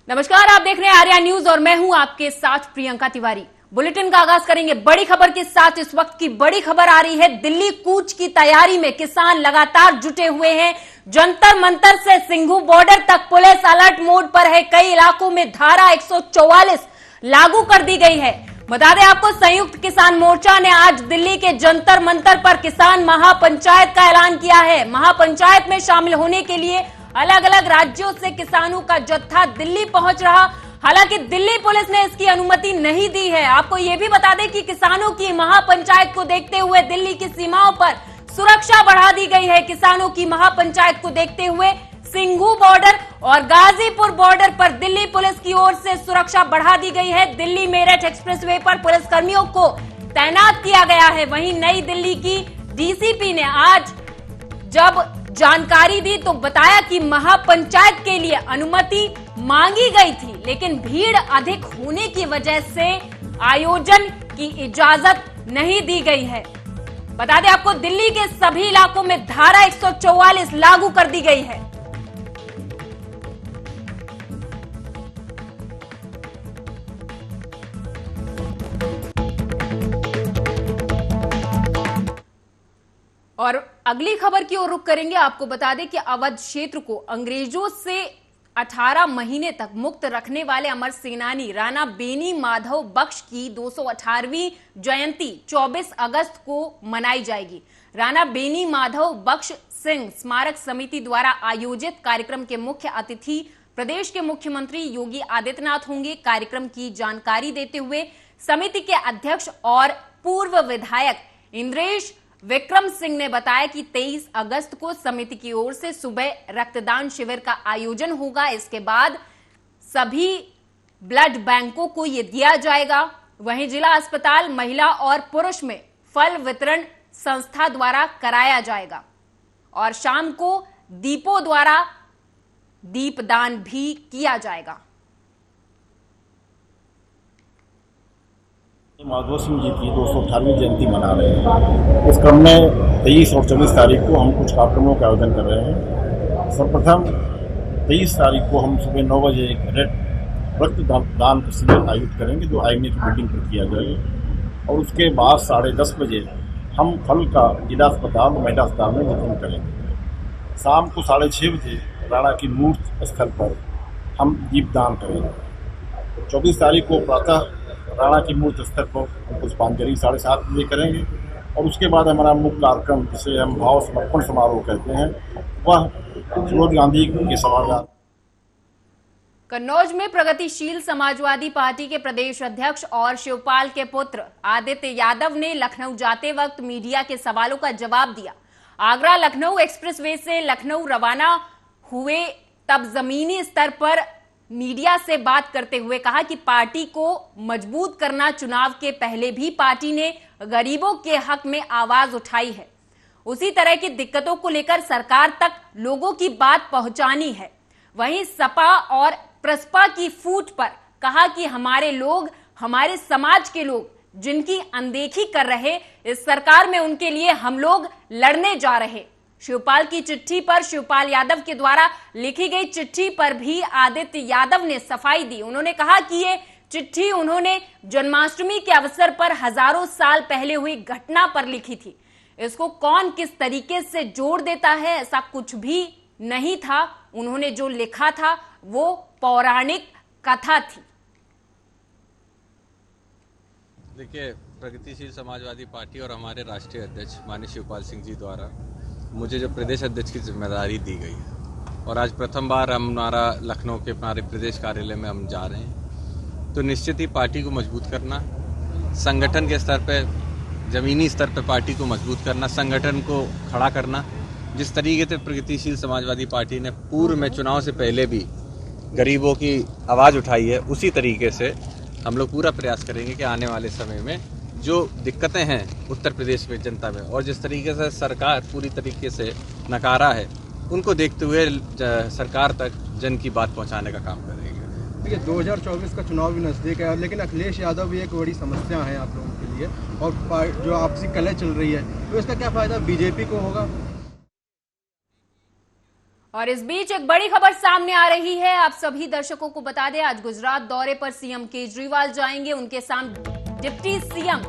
नमस्कार, आप देख रहे हैं आर्या न्यूज और मैं हूं आपके साथ प्रियंका तिवारी। बुलेटिन का आगाज करेंगे बड़ी खबर के साथ। इस वक्त की बड़ी खबर आ रही है, दिल्ली कूच की तैयारी में किसान लगातार जुटे हुए हैं। जंतर मंतर से सिंघू बॉर्डर तक पुलिस अलर्ट मोड पर है। कई इलाकों में धारा 144 लागू कर दी गई है। बता दें आपको, संयुक्त किसान मोर्चा ने आज दिल्ली के जंतर मंतर पर किसान महापंचायत का ऐलान किया है। महापंचायत में शामिल होने के लिए अलग अलग राज्यों से किसानों का जत्था दिल्ली पहुंच रहा। हालांकि दिल्ली पुलिस ने इसकी अनुमति नहीं दी है। आपको यह भी बता दें कि किसानों की महापंचायत को देखते हुए दिल्ली की सीमाओं पर सुरक्षा बढ़ा दी गई है। किसानों की महापंचायत को देखते हुए सिंघू बॉर्डर और गाजीपुर बॉर्डर पर दिल्ली पुलिस की ओर से सुरक्षा बढ़ा दी गई है। दिल्ली मेरठ एक्सप्रेसवे पर पुलिस कर्मियों को तैनात किया गया है। वहीं नई दिल्ली की डीसीपी ने आज जब जानकारी दी तो बताया कि महापंचायत के लिए अनुमति मांगी गई थी, लेकिन भीड़ अधिक होने की वजह से आयोजन की इजाजत नहीं दी गई है। बता दें आपको, दिल्ली के सभी इलाकों में धारा 144 लागू कर दी गई है। और अगली खबर की ओर रुख करेंगे। आपको बता दें कि अवध क्षेत्र को अंग्रेजों से 18 महीने तक मुक्त रखने वाले अमर सेनानी राणा बेनी माधव बख्श की 218वीं जयंती 24 अगस्त को मनाई जाएगी। राणा बेनी माधव बख्श सिंह स्मारक समिति द्वारा आयोजित कार्यक्रम के मुख्य अतिथि प्रदेश के मुख्यमंत्री योगी आदित्यनाथ होंगे। कार्यक्रम की जानकारी देते हुए समिति के अध्यक्ष और पूर्व विधायक इंद्रेश विक्रम सिंह ने बताया कि 23 अगस्त को समिति की ओर से सुबह रक्तदान शिविर का आयोजन होगा। इसके बाद सभी ब्लड बैंकों को ये दिया जाएगा। वहीं जिला अस्पताल महिला और पुरुष में फल वितरण संस्था द्वारा कराया जाएगा और शाम को दीपों द्वारा दीपदान भी किया जाएगा। माधव सिंह जी की 218वीं जयंती मना रहे हैं। इस क्रम में 23 और 24 तारीख को हम कुछ कार्यक्रमों का आयोजन कर रहे हैं। सर्वप्रथम 23 तारीख को हम सुबह 9 बजे एक रक्तदान शिविर आयोजित करेंगे, जो आईएमए की बिल्डिंग पर किया जाएगा। और उसके बाद 10:30 बजे हम फल का जिला अस्पताल और महिला अस्पताल में वितरण करेंगे। शाम को 6:30 बजे राणा की मूर्ति स्थल पर हम दीपदान करेंगे। 24 तारीख को प्रातः राणा की मूर्ति स्थल पर पुष्पांजलि 7:30 बजे करेंगे और उसके बाद हमारा मुख्य कार्यक्रम, जिसे हम भाव समर्पण समारोह कहते हैं, वह फिरोज गांधी के सभागार। कन्नौज में प्रगतिशील समाजवादी पार्टी के प्रदेश अध्यक्ष और शिवपाल के पुत्र आदित्य यादव ने लखनऊ जाते वक्त मीडिया के सवालों का जवाब दिया। आगरा लखनऊ एक्सप्रेसवे से लखनऊ रवाना हुए तब जमीनी स्तर पर मीडिया से बात करते हुए कहा कि पार्टी को मजबूत करना, चुनाव के पहले भी पार्टी ने गरीबों के हक में आवाज उठाई है। उसी तरह की दिक्कतों को लेकर सरकार तक लोगों की बात पहुंचानी है। वहीं सपा और प्रसपा की फूट पर कहा कि हमारे लोग, हमारे समाज के लोग जिनकी अनदेखी कर रहे इस सरकार में, उनके लिए हम लोग लड़ने जा रहे। शिवपाल की चिट्ठी पर, शिवपाल यादव के द्वारा लिखी गई चिट्ठी पर भी आदित्य यादव ने सफाई दी। उन्होंने कहा कि ये चिट्ठी उन्होंने जन्माष्टमी के अवसर पर हजारों साल पहले हुई घटना पर लिखी थी। इसको कौन किस तरीके से जोड़ देता है, ऐसा कुछ भी नहीं था। उन्होंने जो लिखा था वो पौराणिक कथा थी। देखिए, प्रगतिशील समाजवादी पार्टी और हमारे राष्ट्रीय अध्यक्ष माननीय शिवपाल सिंह जी द्वारा मुझे जो प्रदेश अध्यक्ष की जिम्मेदारी दी गई है और आज प्रथम बार हमारा लखनऊ के हमारे प्रदेश कार्यालय में हम जा रहे हैं, तो निश्चित ही पार्टी को मजबूत करना, संगठन के स्तर पे, ज़मीनी स्तर पे पार्टी को मजबूत करना, संगठन को खड़ा करना। जिस तरीके से प्रगतिशील समाजवादी पार्टी ने पूर्व में चुनाव से पहले भी गरीबों की आवाज़ उठाई है, उसी तरीके से हम लोग पूरा प्रयास करेंगे कि आने वाले समय में जो दिक्कतें हैं उत्तर प्रदेश में जनता में और जिस तरीके से सरकार पूरी तरीके से नकारा है, उनको देखते हुए सरकार तक जन की बात पहुंचाने का काम करेंगे। देखिए, 2024 का चुनाव भी नज़दीक है, लेकिन अखिलेश यादव भी एक बड़ी समस्या है आप लोगों के लिए और जो आपसी कलह चल रही है, तो इसका क्या फ़ायदा बीजेपी को होगा? और इस बीच एक बड़ी खबर सामने आ रही है। आप सभी दर्शकों को बता दें, आज गुजरात दौरे पर सीएम केजरीवाल जाएंगे। उनके साथ डिप्टी सीएम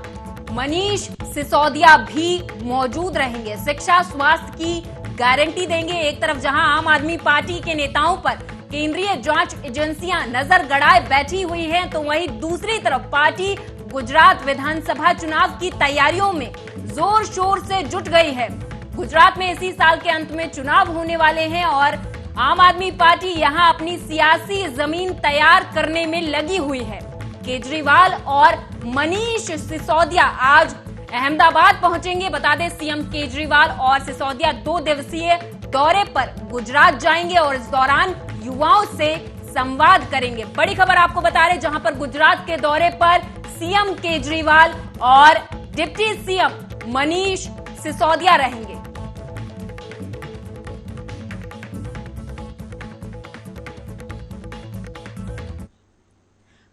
मनीष सिसोदिया भी मौजूद रहेंगे। शिक्षा स्वास्थ्य की गारंटी देंगे। एक तरफ जहां आम आदमी पार्टी के नेताओं पर केंद्रीय जांच एजेंसियां नजर गड़ाए बैठी हुई हैं, तो वहीं दूसरी तरफ पार्टी गुजरात विधानसभा चुनाव की तैयारियों में जोर शोर से जुट गई है। गुजरात में इसी साल के अंत में चुनाव होने वाले हैं और आम आदमी पार्टी यहां अपनी सियासी जमीन तैयार करने में लगी हुई है। केजरीवाल और मनीष सिसोदिया आज अहमदाबाद पहुंचेंगे। बता दें, सीएम केजरीवाल और सिसोदिया 2 दिवसीय दौरे पर गुजरात जाएंगे और इस दौरान युवाओं से संवाद करेंगे। बड़ी खबर आपको बता रहे, जहां पर गुजरात के दौरे पर सीएम केजरीवाल और डिप्टी सीएम मनीष सिसोदिया रहेंगे।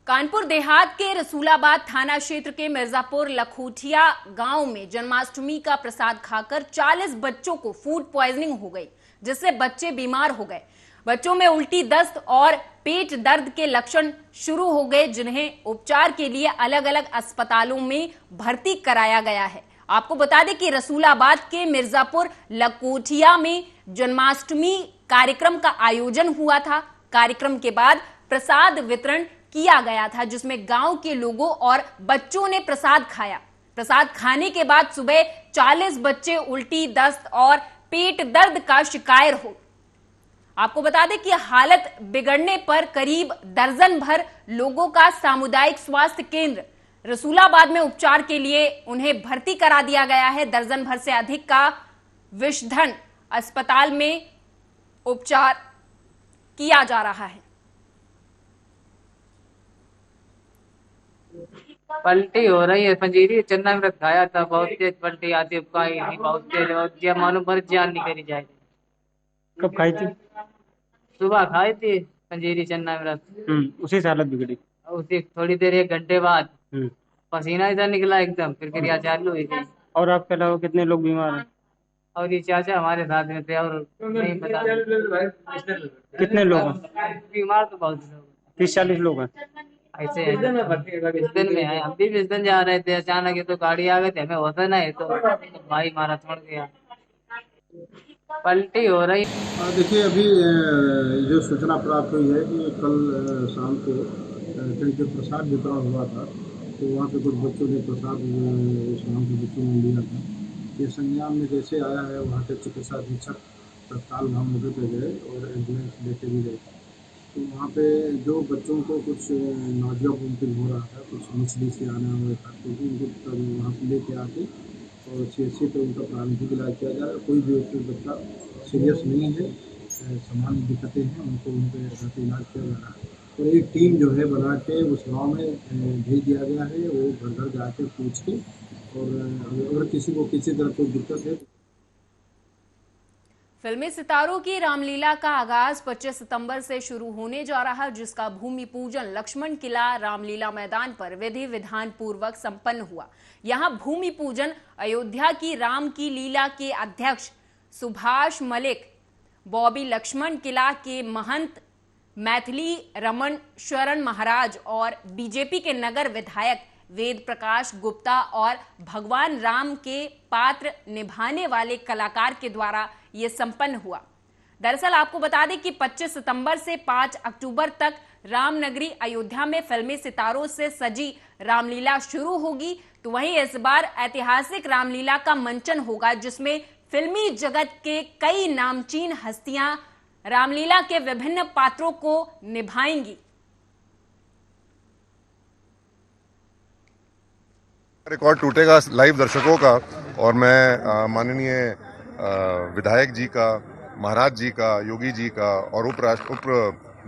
कानपुर देहात के रसूलाबाद थाना क्षेत्र के मिर्जापुर लखोटिया गांव में जन्माष्टमी का प्रसाद खाकर 40 बच्चों को फूड पॉइजनिंग हो गई, जिससे बच्चे बीमार हो गए। बच्चों में उल्टी, दस्त और पेट दर्द के लक्षण शुरू हो गए, जिन्हें उपचार के लिए अलग अलग अस्पतालों में भर्ती कराया गया है। आपको बता दें कि रसूलाबाद के मिर्जापुर लखोटिया में जन्माष्टमी कार्यक्रम का आयोजन हुआ था। कार्यक्रम के बाद प्रसाद वितरण किया गया था, जिसमें गांव के लोगों और बच्चों ने प्रसाद खाया। प्रसाद खाने के बाद सुबह 40 बच्चे उल्टी, दस्त और पेट दर्द का शिकार हो। आपको बता दें कि हालत बिगड़ने पर करीब दर्जन भर लोगों का सामुदायिक स्वास्थ्य केंद्र रसूलाबाद में उपचार के लिए उन्हें भर्ती करा दिया गया है। दर्जन भर से अधिक का विषधन अस्पताल में उपचार किया जा रहा है। पलटी हो रही है। पंजीरी चन्ना में खाया था, बहुत तेज पलटी आती है, बहुत तेज मानो पर जान नहीं करी जाए। कब खाई थी? सुबह खाई थी पंजीरी चन्ना में। उसी से हालत बिगड़ी। उसी थोड़ी देर 1 घंटे बाद पसीना इधर निकला एकदम, फिर क्रिया चालू हुई थी। और आपके अलावा कितने लोग बीमार हैं? और ये चाचा हमारे साथ में थे, और नहीं पता कितने लोग हैं? बीमार तो बहुत लोग, 30-40 लोग हैं। ऐसे है। विजन में है, हम भी विजन जा रहे थे, अचानक ये तो गाड़ी आ गई थी, हमें होता ना है तो भाई हमारा छोड़ गया। पलटी हो रही। देखिए, अभी जो सूचना प्राप्त हुई है कि कल शाम को कहीं जो प्रसाद वितरण हुआ था, तो वहाँ पे कुछ बच्चों ने प्रसाद शाम के बच्चों ने लिया था। ये संज्ञान में जैसे आया है, वहाँ के चिकित्सा अधीक्षक तत्काल वहाँ मौके पर गए और एम्बुलेंस लेके भी गए। तो वहाँ पे जो बच्चों को कुछ नाजिया वोमिटिंग हो रहा था, कुछ मछली से आना हुआ था, तो उनको वहाँ से लेके आके और CHC पे उनका प्रारंभिक इलाज किया जा रहा है। कोई भी उसमें बच्चा सीरियस नहीं है, सामान्य दिक्कतें हैं, उनको उनके इलाज किया जा रहा है। और एक टीम जो है बना के उस गाँव में भेज दिया गया है, वो घर घर जाके पूछ के, और अगर किसी को किसी तरह कोई दिक्कत है। फिल्मी सितारों की रामलीला का आगाज 25 सितंबर से शुरू होने जा रहा है, जिसका भूमि पूजन लक्ष्मण किला रामलीला मैदान पर विधि विधान पूर्वक संपन्न हुआ। यहां भूमि पूजन अयोध्या की राम की लीला के अध्यक्ष सुभाष मलिक, बॉबी लक्ष्मण किला के महंत मैथिली रमन शरण महाराज और बीजेपी के नगर विधायक वेद प्रकाश गुप्ता और भगवान राम के पात्र निभाने वाले कलाकार के द्वारा यह संपन्न हुआ। दरअसल आपको बता दें कि 25 सितंबर से 5 अक्टूबर तक रामनगरी अयोध्या में फिल्मी सितारों से सजी रामलीला शुरू होगी। तो वहीं इस बार ऐतिहासिक रामलीला का मंचन होगा, जिसमें फिल्मी जगत के कई नामचीन हस्तियां रामलीला के विभिन्न पात्रों को निभाएंगी। रिकॉर्ड टूटेगा लाइव दर्शकों का, और मैं माननीय विधायक जी का, महाराज जी का, योगी जी का और उप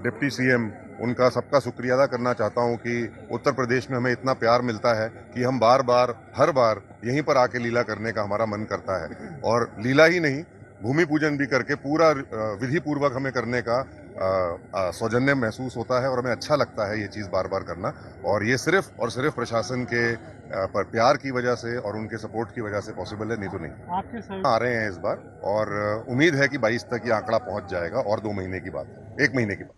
डिप्टी सीएम उनका सबका शुक्रिया अदा करना चाहता हूं कि उत्तर प्रदेश में हमें इतना प्यार मिलता है कि हम बार बार हर बार यहीं पर आके लीला करने का हमारा मन करता है। और लीला ही नहीं, भूमि पूजन भी करके पूरा विधि पूर्वक हमें करने का सौजन्य महसूस होता है और हमें अच्छा लगता है ये चीज़ बार बार करना। और ये सिर्फ और सिर्फ प्रशासन के पर प्यार की वजह से और उनके सपोर्ट की वजह से पॉसिबल है, नहीं तो नहीं। आपके आ रहे हैं इस बार और उम्मीद है कि 22 तक ये आंकड़ा पहुंच जाएगा और 2 महीने की बात है, 1 महीने की बात।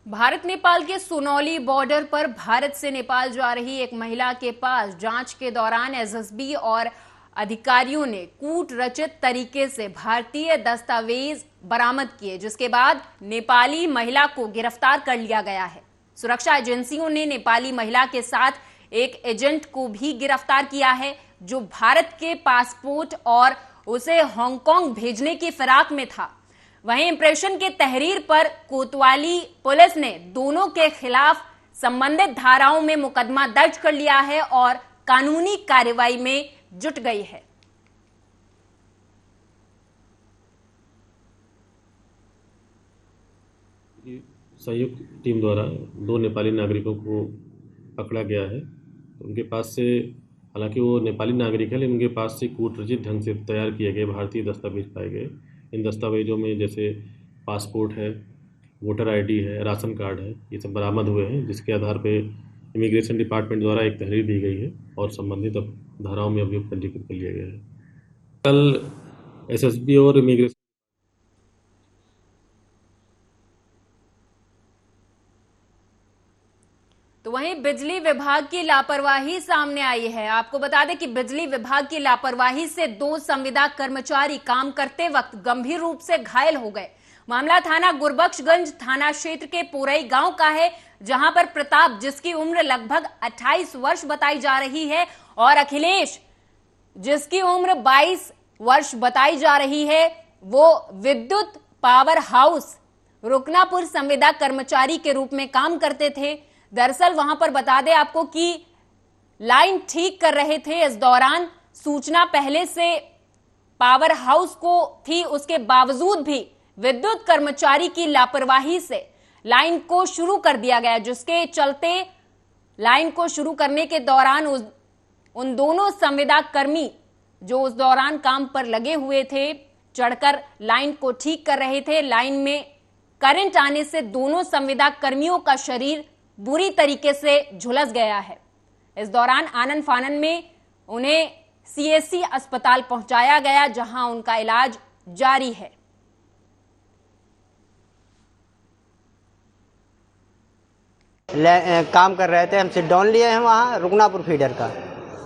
भारत नेपाल के सुनौली बॉर्डर पर भारत से नेपाल जा रही एक महिला के पास जांच के दौरान एसएसबी और अधिकारियों ने कूट रचित तरीके से भारतीय दस्तावेज बरामद किए, जिसके बाद नेपाली महिला को गिरफ्तार कर लिया गया है। सुरक्षा एजेंसियों ने नेपाली महिला के साथ एक एजेंट को भी गिरफ्तार किया है, जो भारत के पासपोर्ट और उसे हांगकांग भेजने की फिराक में था। वहीं इंप्रेशन के तहरीर पर कोतवाली पुलिस ने दोनों के खिलाफ संबंधित धाराओं में मुकदमा दर्ज कर लिया है और कानूनी कार्रवाई में जुट गई है। संयुक्त टीम द्वारा 2 नेपाली नागरिकों को पकड़ा गया है। उनके पास से, हालांकि वो नेपाली नागरिक है, लेकिन उनके पास से कूट रचित ढंग से तैयार किए गए भारतीय दस्तावेज पाए गए। इन दस्तावेजों में जैसे पासपोर्ट है, वोटर आईडी है, राशन कार्ड है, ये सब बरामद हुए हैं, जिसके आधार पे इमिग्रेशन डिपार्टमेंट द्वारा एक तहरीर दी गई है और संबंधित धाराओं में अभियोग पंजीकृत कर लिया गया है। कल एसएसबी और इमिग्रेशन तो वहीं बिजली विभाग की लापरवाही सामने आई है। आपको बता दें कि बिजली विभाग की लापरवाही से 2 संविदा कर्मचारी काम करते वक्त गंभीर रूप से घायल हो गए। मामला थाना गुरबख्शगंज थाना क्षेत्र के पोरई गांव का है, जहां पर प्रताप, जिसकी उम्र लगभग 28 वर्ष बताई जा रही है, और अखिलेश, जिसकी उम्र 22 वर्ष बताई जा रही है, वो विद्युत पावर हाउस रुकनापुर संविदा कर्मचारी के रूप में काम करते थे। दरअसल वहां पर बता दें आपको कि लाइन ठीक कर रहे थे। इस दौरान सूचना पहले से पावर हाउस को थी, उसके बावजूद भी विद्युत कर्मचारी की लापरवाही से लाइन को शुरू कर दिया गया, जिसके चलते लाइन को शुरू करने के दौरान उन दोनों संविदा कर्मी जो उस दौरान काम पर लगे हुए थे, चढ़कर लाइन को ठीक कर रहे थे। लाइन में करंट आने से दोनों संविदा कर्मियों का शरीर बुरी तरीके से झुलस गया है। इस दौरान आनन फानन में उन्हें सीएससी अस्पताल पहुंचाया गया, जहां उनका इलाज जारी है। काम कर रहे थे, हम सिट डाउन लिए हैं वहाँ रुकनापुर फीडर का,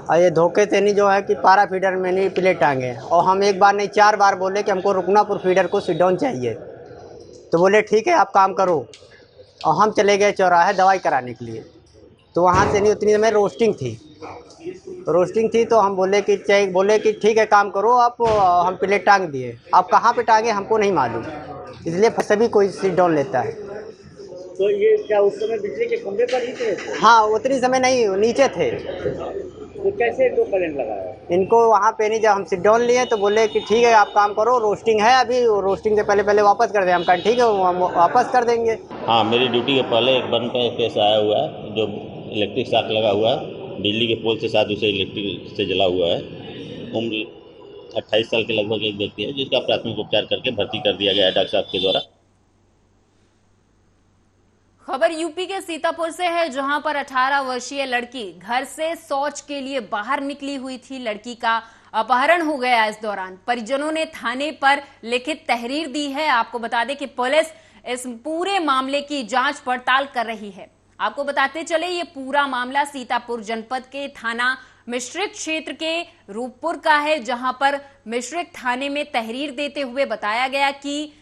और ये धोखे से नहीं जो है कि पारा फीडर में नहीं प्लेट टांगे, और हम एक बार नहीं 4 बार बोले कि हमको रुकनापुर फीडर को सिट डाउन चाहिए। तो बोले ठीक है आप काम करो, और हम चले गए चौराहे दवाई कराने के लिए। तो वहाँ से नहीं, उतनी में रोस्टिंग थी तो हम बोले कि ठीक है काम करो आप, हम प्लेट टांग दिए। आप कहाँ पे टांगे हमको नहीं मालूम, इसलिए सभी कोई सिट डाउन लेता है। तो ये क्या उस समय बिजली के खंभे पर ही थे? हाँ, उतनी समय नहीं, नीचे थे। तो कैसे इनको करंट लगाया? इनको वहाँ पे नहीं, जब हम सिट डाउन लिए तो बोले कि ठीक है आप काम करो, रोस्टिंग है अभी, रोस्टिंग से पहले वापस कर दें। हम कहा ठीक है हम वापस कर देंगे। हाँ, मेरी ड्यूटी के पहले एक बर्न का केस आया हुआ है, जो इलेक्ट्रिक शॉक लगा हुआ है, बिजली के पोल से साथ उसे इलेक्ट्रिक से जला हुआ है। उम्र 28 साल के लगभग एक व्यक्ति है, जिसका प्राथमिक उपचार करके भर्ती कर दिया गया है डॉक्टर साहब के द्वारा। खबर यूपी के सीतापुर से है, जहां पर 18 वर्षीय लड़की घर से शौच के लिए बाहर निकली हुई थी। लड़की का अपहरण हो गया। इस दौरान परिजनों ने थाने पर लिखित तहरीर दी है। आपको बता दें कि पुलिस इस पूरे मामले की जांच पड़ताल कर रही है। आपको बताते चले, ये पूरा मामला सीतापुर जनपद के थाना मिश्रिक क्षेत्र के रूपपुर का है, जहां पर मिश्रिक थाने में तहरीर देते हुए बताया गया कि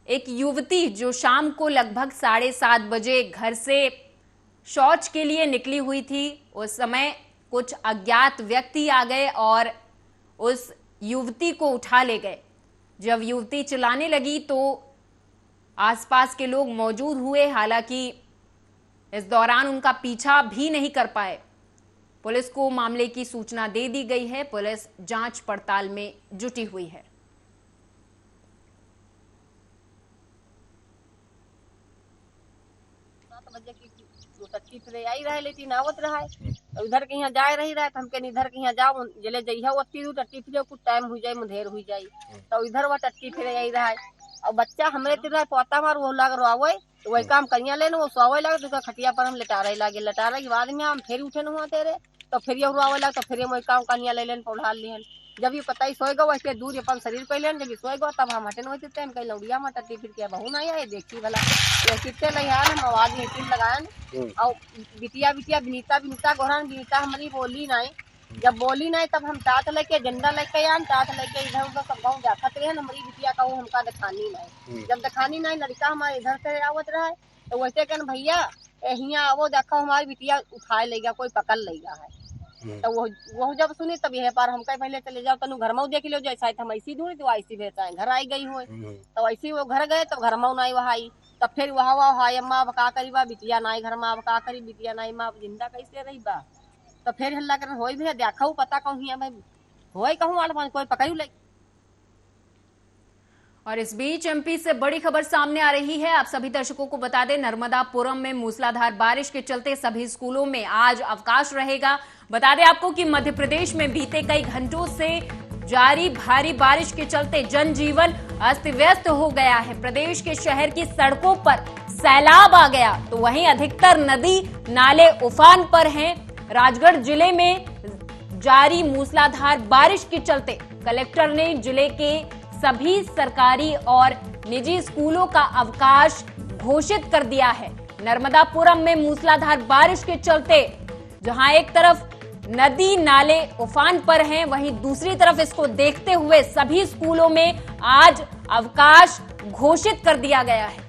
एक युवती जो शाम को लगभग 7:30 बजे घर से शौच के लिए निकली हुई थी, उस समय कुछ अज्ञात व्यक्ति आ गए और उस युवती को उठा ले गए। जब युवती चिल्लाने लगी तो आसपास के लोग मौजूद हुए, हालांकि इस दौरान उनका पीछा भी नहीं कर पाए। पुलिस को मामले की सूचना दे दी गई है। पुलिस जांच पड़ताल में जुटी हुई है। टट्टी फिर आई रहे, लेकिन आवत रहा है तो इधर के यहाँ जाए रही रहा, तो हमके इधर के यहाँ जाओ जले जइहा ओती टट्टी फिर कुछ टाइम हो जाए, मुधेर हो जाए, तो इधर वह टट्टी फिर आई रहा है। और बच्चा हमरे तेरा पोता मार वो लग रोवे तो वही काम करिया लेने वो सोवे लगे तो खटिया पर हम लटारे के बाद में हम फिर उठे हुआ तेरे तो फिर ये रोवे लगे तो फिर वही काम करिया ले लेन पौधा लेन जब ये पता ही सोएगा वैसे दूर अपन शरीर पे लेन जब सोएगा तब हम हटन होते थे हम कहीं लौड़िया में टट्टी फिर क्या बहू नहीं आए देखी भला ये कितने नहीं आए हम आवाज नहीं लगाए और बिटिया बिनीता गोहरान बिनीता हमारी बोली नहीं जब बोली नहीं तब हम तात लेके झंडा लेके आए तात लेके इधर उधर सब गाँव जाते रहे हमारी बिटिया का वो हमका दिखानी नहीं जब दिखानी नहीं लड़का हमारे इधर से आवत रहे तो वैसे कहन भैया यहाँ वो देखो हमारी बिटिया उठाए लेगा कोई पकड़ लेगा है तो वो जब सुनी तब यह पार हम कहीं पहले चले जाओ तनु घर में देख लो जैसा हम ऐसी दूरी तो ऐसी बेचा घर आई गई हुए तो ऐसी वो घर गए तो घर में नहीं वहाँ आई तब फिर वहाँ हाय अम्मा अब का करी बा बिटिया नाई घर में अब का करी बिटिया नाई माँ जिंदा कैसे रही बा तो फिर हल्ला कर हो भी देखा पता कहूँ भाई हो कहूँ वाला कोई पकड़ ले। और इस बीच एमपी से बड़ी खबर सामने आ रही है। आप सभी दर्शकों को बता दें, नर्मदापुरम में मूसलाधार बारिश के चलते सभी स्कूलों में आज अवकाश रहेगा। बता दें आपको कि मध्य प्रदेश में बीते कई घंटों से जारी भारी बारिश के चलते जनजीवन अस्त व्यस्त हो गया है। प्रदेश के शहर की सड़कों पर सैलाब आ गया तो वहीं अधिकतर नदी नाले उफान पर हैं। राजगढ़ जिले में जारी मूसलाधार बारिश के चलते कलेक्टर ने जिले के सभी सरकारी और निजी स्कूलों का अवकाश घोषित कर दिया है। नर्मदापुरम में मूसलाधार बारिश के चलते जहां एक तरफ नदी नाले उफान पर हैं, वहीं दूसरी तरफ इसको देखते हुए सभी स्कूलों में आज अवकाश घोषित कर दिया गया है।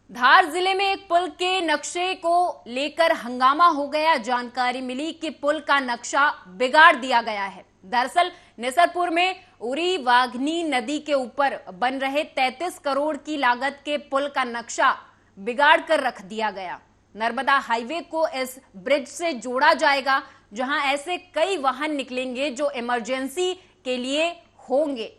धार जिले में एक पुल के नक्शे को लेकर हंगामा हो गया। जानकारी मिली कि पुल का नक्शा बिगाड़ दिया गया है। दरअसल निसरपुर में उरी वाघनी नदी के ऊपर बन रहे 33 करोड़ की लागत के पुल का नक्शा बिगाड़ कर रख दिया गया। नर्मदा हाईवे को इस ब्रिज से जोड़ा जाएगा, जहां ऐसे कई वाहन निकलेंगे जो इमरजेंसी के लिए होंगे।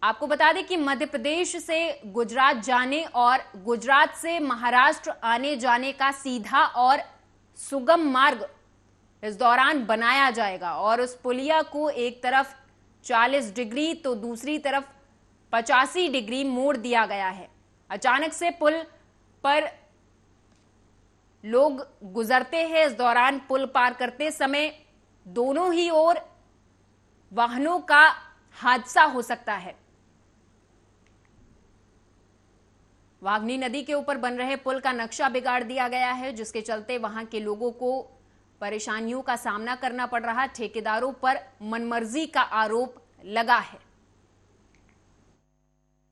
आपको बता दें कि मध्य प्रदेश से गुजरात जाने और गुजरात से महाराष्ट्र आने जाने का सीधा और सुगम मार्ग इस दौरान बनाया जाएगा और उस पुलिया को एक तरफ 40 डिग्री तो दूसरी तरफ 85 डिग्री मोड़ दिया गया है। अचानक से पुल पर लोग गुजरते हैं। इस दौरान पुल पार करते समय दोनों ही ओर वाहनों का हादसा हो सकता है। वाघनी नदी के ऊपर बन रहे पुल का नक्शा बिगाड़ दिया गया है, जिसके चलते वहां के लोगों को परेशानियों का सामना करना पड़ रहा। ठेकेदारों पर मनमर्जी का आरोप लगा है।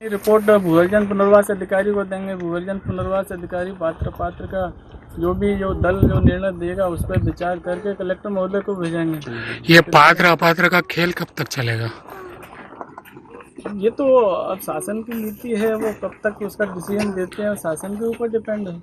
रिपोर्ट भूवर्जन पुनर्वास अधिकारी को देंगे। भूवर्जन पुनर्वास अधिकारी पात्र का जो दल जो निर्णय देगा उस पर विचार करके कलेक्टर महोदय को भेजेंगे। ये पात्र अपात्र का खेल कब तक चलेगा? ये तो अब शासन की नीति है, वो कब तक उसका डिसीजन देते हैं शासन के ऊपर डिपेंड है।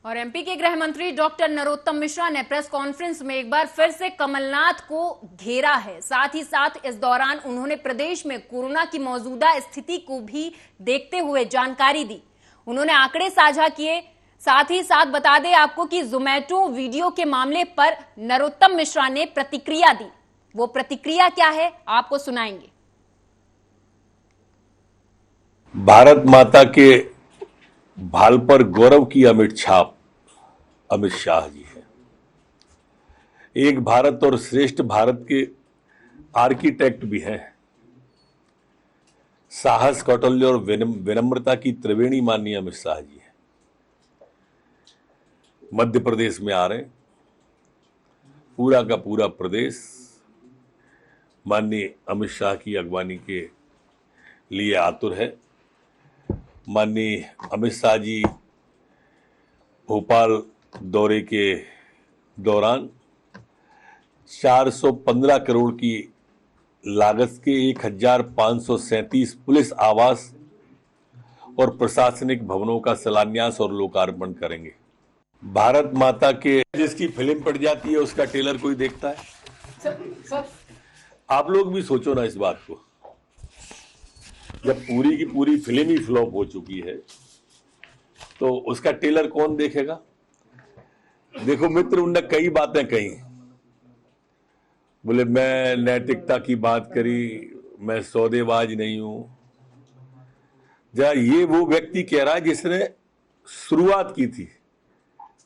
और एमपी के गृह मंत्री डॉक्टर नरोत्तम मिश्रा ने प्रेस कॉन्फ्रेंस में एक बार फिर से कमलनाथ को घेरा है। साथ ही साथ इस दौरान उन्होंने प्रदेश में कोरोना की मौजूदा स्थिति को भी देखते हुए जानकारी दी। उन्होंने आंकड़े साझा किए। साथ ही साथ बता दें आपको कि जोमेटो वीडियो के मामले पर नरोत्तम मिश्रा ने प्रतिक्रिया दी। वो प्रतिक्रिया क्या है आपको सुनाएंगे। भारत माता के भाल पर गौरव की अमिट छाप अमित शाह जी है। एक भारत और श्रेष्ठ भारत के आर्किटेक्ट भी हैं। साहस, कौशल्य और विनम्रता की त्रिवेणी माननीय अमित शाह जी है। मध्य प्रदेश में आ रहे, पूरा का पूरा प्रदेश माननीय अमित शाह की अगवानी के लिए आतुर है। माननीय अमित शाह जी भोपाल दौरे के दौरान 415 करोड़ की लागत के 1537 पुलिस आवास और प्रशासनिक भवनों का शिलान्यास और लोकार्पण करेंगे। भारत माता के जिसकी फिल्म पड़ जाती है उसका ट्रेलर कोई देखता है? आप लोग भी सोचो ना इस बात को। जब पूरी की पूरी फिल्म ही फ्लॉप हो चुकी है तो उसका ट्रेलर कौन देखेगा? देखो मित्र, उनने कई बातें कही, बोले मैं नैतिकता की बात करी, मैं सौदेबाज नहीं हूं। जरा ये वो व्यक्ति कह रहा है जिसने शुरुआत की थी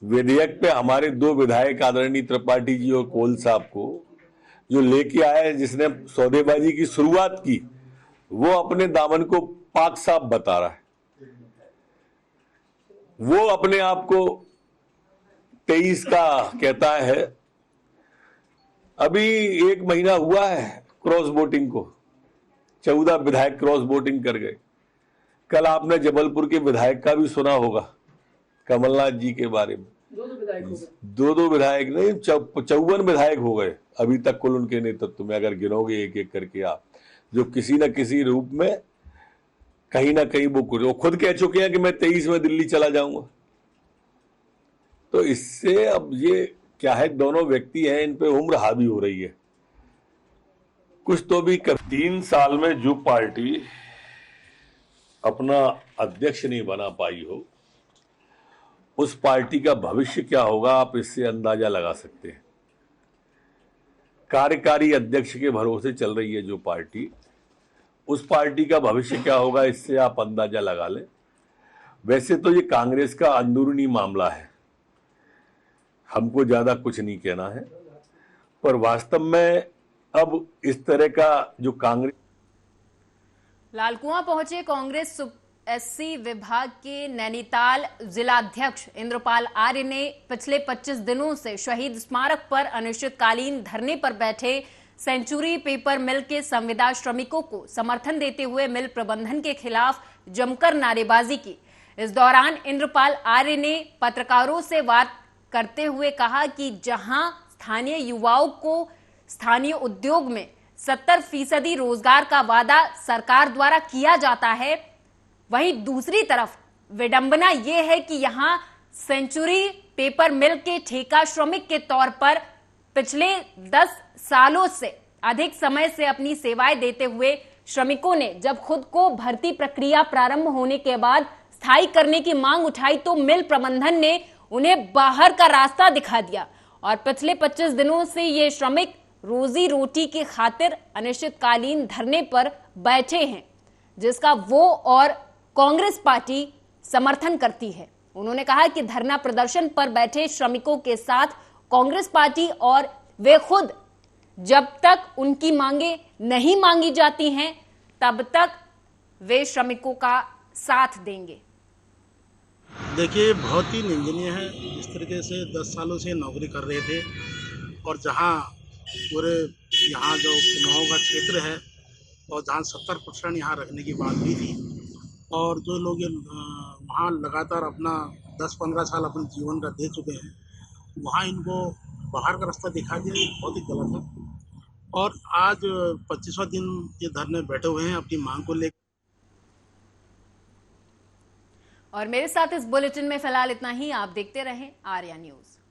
विधेयक पे, हमारे दो विधायक आदरणीय त्रिपाठी जी और कोल साहब को जो लेके आए, जिसने सौदेबाजी की शुरुआत की, वो अपने दामन को पाक साफ बता रहा है। वो अपने आप को 23 का कहता है। अभी 1 महीना हुआ है क्रॉस वोटिंग को, 14 विधायक क्रॉस वोटिंग कर गए। कल आपने जबलपुर के विधायक का भी सुना होगा, कमलनाथ जी के बारे में। दो विधायक नहीं, 54 विधायक हो गए अभी तक कुल उनके नेतृत्व में, अगर गिनोगे एक एक करके आप, जो किसी न किसी रूप में कहीं ना कहीं वो खुद कह चुके हैं कि मैं 23 में दिल्ली चला जाऊंगा। तो इससे अब ये क्या है, दोनों व्यक्ति हैं, इन पे उम्र हावी हो रही है, कुछ तो भी कर। 3 साल में जो पार्टी अपना अध्यक्ष नहीं बना पाई हो, उस पार्टी का भविष्य क्या होगा आप इससे अंदाजा लगा सकते हैं। कार्यकारी अध्यक्ष के भरोसे चल रही है जो पार्टी, उस पार्टी का भविष्य क्या होगा इससे आप अंदाजा लगा लें। वैसे तो ये कांग्रेस का अंदरूनी मामला है, हमको ज्यादा कुछ नहीं कहना है, पर वास्तव में अब इस तरह का जो कांग्रेस। लालकुआं पहुंचे कांग्रेस एससी विभाग के नैनीताल जिलाध्यक्ष इंद्रपाल आर्य ने पिछले 25 दिनों से शहीद स्मारक पर अनिश्चितकालीन धरने पर बैठे सेंचुरी पेपर मिल के संविदा श्रमिकों को समर्थन देते हुए मिल प्रबंधन के खिलाफ जमकर नारेबाजी की। इस दौरान इंद्रपाल आर्य ने पत्रकारों से बात करते हुए कहा कि जहां स्थानीय युवाओं को स्थानीय उद्योग में 70% रोजगार का वादा सरकार द्वारा किया जाता है, वहीं दूसरी तरफ विडंबना यह है कि यहां सेंचुरी पेपर मिल के ठेका श्रमिक के तौर पर पिछले 10 सालों से अधिक समय से अपनी सेवाएं देते हुए श्रमिकों ने जब खुद को भर्ती प्रक्रिया प्रारंभ होने के बाद स्थायी करने की मांग उठाई तो मिल प्रबंधन ने उन्हें बाहर का रास्ता दिखा दिया और पिछले 25 दिनों से ये श्रमिक रोजी रोटी की खातिर अनिश्चितकालीन धरने पर बैठे हैं, जिसका वो और कांग्रेस पार्टी समर्थन करती है। उन्होंने कहा कि धरना प्रदर्शन पर बैठे श्रमिकों के साथ कांग्रेस पार्टी और वे खुद जब तक उनकी मांगे नहीं मांगी जाती हैं तब तक वे श्रमिकों का साथ देंगे। देखिए, बहुत ही निंदनीय है। इस तरीके से 10 सालों से नौकरी कर रहे थे और जहां पूरे यहाँ जो कुमाऊं का क्षेत्र है और जहाँ 70% यहाँ रखने की बात भी थी और जो लोग वहाँ लगातार अपना 10-15 साल अपने जीवन का दे चुके हैं, वहाँ इनको बाहर का रास्ता दिखा दिया, ये बहुत ही गलत है। और आज 25वां दिन ये धरने बैठे हुए हैं अपनी मांग को लेकर। और मेरे साथ इस बुलेटिन में फिलहाल इतना ही। आप देखते रहें आर्या न्यूज।